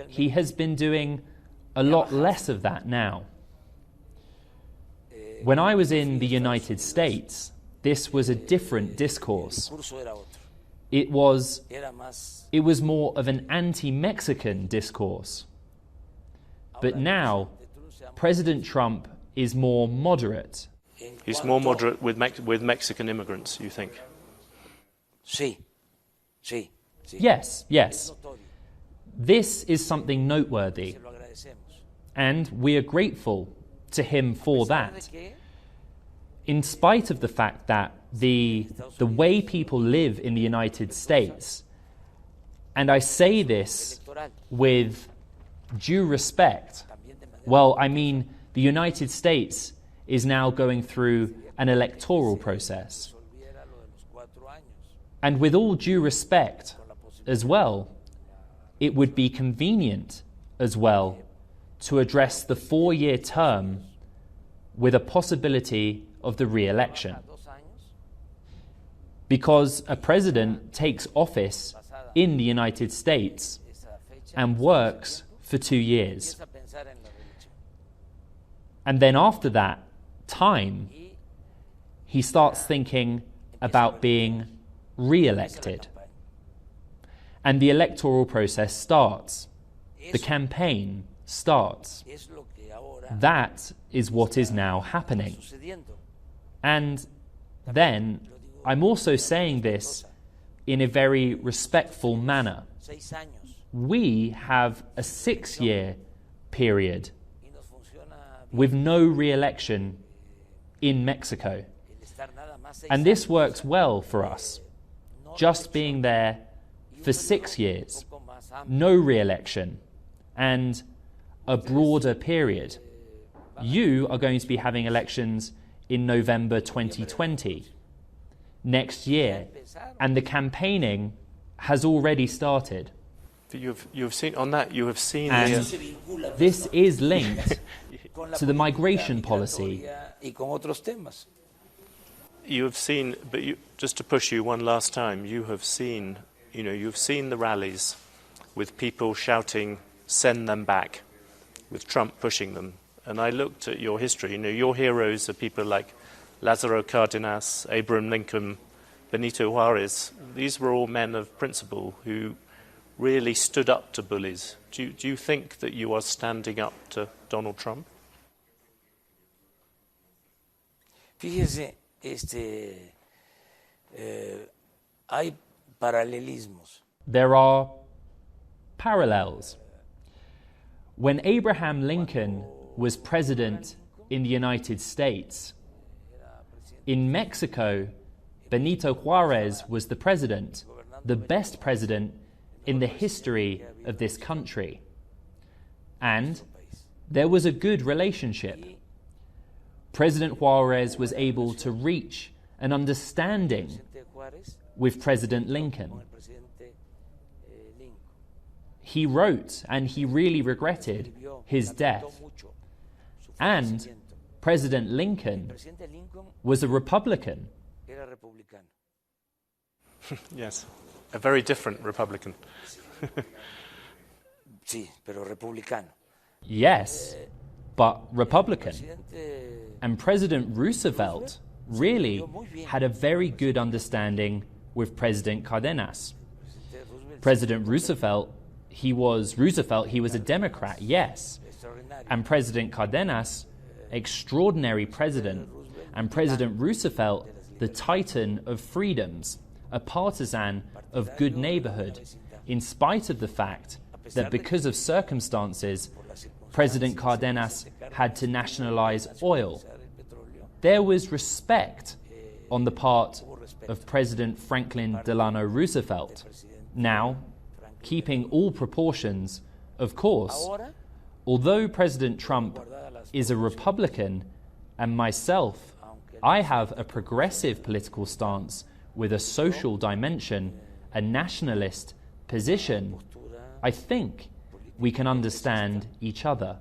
He has been doing a lot less of that now. When I was in the United States, this was a different discourse. It was more of an anti-Mexican discourse. But now, President Trump is more moderate. He's more moderate with Mexican immigrants, you think? Yes, yes. This is something noteworthy, and we are grateful to him for that. In spite of the fact that the way people live in the United States, and I say this with due respect, well, I mean, the United States is now going through an electoral process. And with all due respect as well, it would be convenient as well to address the 4-year term with a possibility of the re-election. Because a president takes office in the United States and works for 2 years. And then after that time, he starts thinking about being re-elected. And the electoral process starts. The campaign starts. That is what is now happening. And then, I'm also saying this in a very respectful manner. We have a 6-year period with no re-election in Mexico. And this works well for us. Just being there for 6 years, no re-election, and a broader period. You are going to be having elections in November 2020, next year, and the campaigning has already started. You've seen on that. You have seen. And this is linked to the migration policy. You have seen, but just to push you one last time, you have seen. You've seen the rallies with people shouting, "Send them back," with Trump pushing them. And I looked at your history. Your heroes are people like Lázaro Cárdenas, Abraham Lincoln, Benito Juárez. These were all men of principle who really stood up to bullies. Do you think that you are standing up to Donald Trump? Fíjese, hay paralelismos. There are parallels. When Abraham Lincoln was president in the United States, in Mexico, Benito Juárez was the president, the best president in the history of this country. And there was a good relationship. President Juárez was able to reach an understanding with President Lincoln. He wrote, and he really regretted his death. And President Lincoln was a Republican. Yes, a very different Republican. Yes, but Republican. And President Roosevelt really had a very good understanding with President Cárdenas. President Roosevelt, he was a Democrat, yes. And President Cárdenas, extraordinary president. And President Roosevelt, the titan of freedoms, a partisan of good neighborhood, in spite of the fact that because of circumstances, President Cárdenas had to nationalize oil. There was respect on the part of President Franklin Delano Roosevelt. Now, keeping all proportions, of course, although President Trump is a Republican, and myself, I have a progressive political stance with a social dimension, a nationalist position, I think we can understand each other.